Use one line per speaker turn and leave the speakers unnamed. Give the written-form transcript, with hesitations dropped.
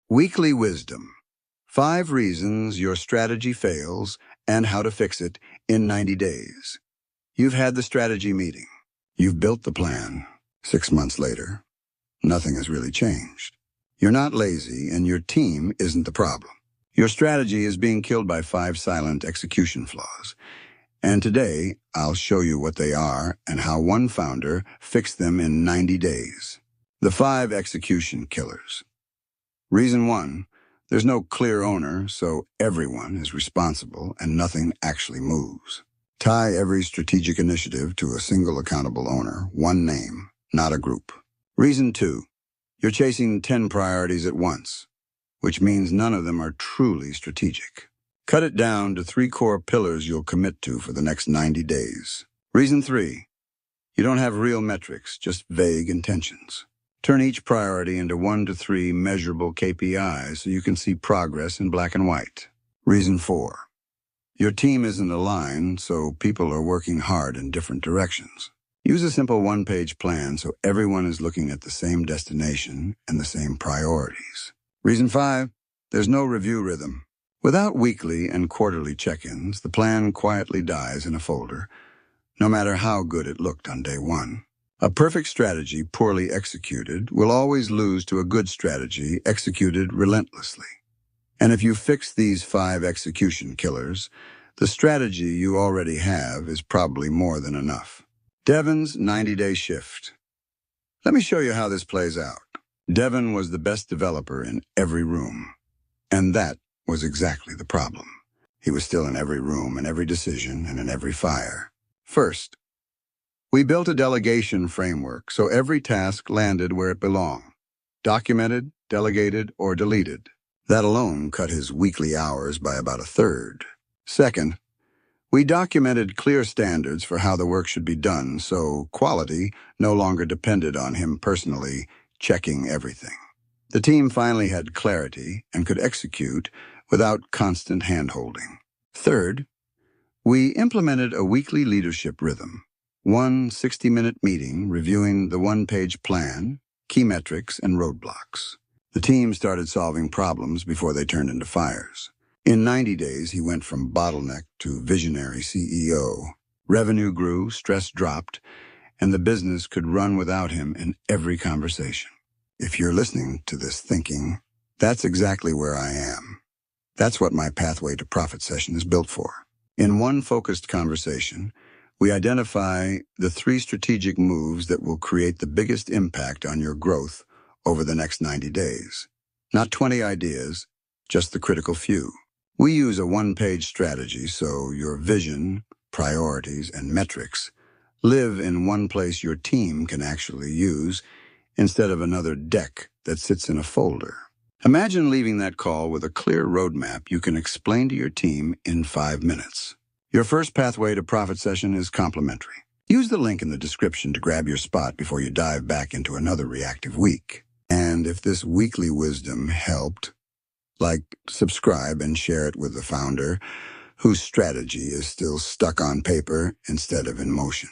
Weekly Wisdom. 5 reasons your strategy fails and how to fix it in 90 days. You've had the strategy meeting. You've built the plan. 6 months later, nothing has really changed. You're not lazy and your team isn't the problem. Your strategy is being killed by 5 silent execution flaws. And today, I'll show you what they are and how one founder fixed them in 90 days. The 5 execution killers. Reason 1, there's no clear owner, so everyone is responsible and nothing actually moves. Tie every strategic initiative to a single accountable owner, one name, not a group. Reason 2, you're chasing 10 priorities at once, which means none of them are truly strategic. Cut it down to 3 core pillars you'll commit to for the next 90 days. Reason 3, you don't have real metrics, just vague intentions. Turn each priority into 1 to 3 measurable KPIs so you can see progress in black and white. Reason 4, your team isn't aligned, so people are working hard in different directions. Use a simple 1-page plan so everyone is looking at the same destination and the same priorities. Reason 5, there's no review rhythm. Without weekly and quarterly check-ins, the plan quietly dies in a folder, no matter how good it looked on day 1. A perfect strategy poorly executed will always lose to a good strategy executed relentlessly. And if you fix these 5 execution killers, the strategy you already have is probably more than enough. Devon's 90-day shift. Let me show you how this plays out. Devon was the best developer in every room, and that was exactly the problem. He was still in every room, in every decision, and in every fire. First, we built a delegation framework so every task landed where it belonged. Documented, delegated, or deleted. That alone cut his weekly hours by about 1/3. Second, we documented clear standards for how the work should be done so quality no longer depended on him personally checking everything. The team finally had clarity and could execute without constant hand-holding. Third, we implemented a weekly leadership rhythm. 1 60-minute meeting reviewing the 1-page plan, key metrics, and roadblocks. The team started solving problems before they turned into fires. In 90 days, he went from bottleneck to visionary CEO. Revenue grew, stress dropped, and the business could run without him in every conversation. If you're listening to this thinking, that's exactly where I am. That's what my Pathway to Profit session is built for. In one focused conversation, we identify the 3 strategic moves that will create the biggest impact on your growth over the next 90 days. Not 20 ideas, just the critical few. We use a 1-page strategy so your vision, priorities, and metrics live in one place your team can actually use instead of another deck that sits in a folder. Imagine leaving that call with a clear roadmap you can explain to your team in 5 minutes. Your first Pathway to Profit session is complimentary. Use the link in the description to grab your spot before you dive back into another reactive week. And if this weekly wisdom helped, subscribe, and share it with the founder whose strategy is still stuck on paper instead of in motion.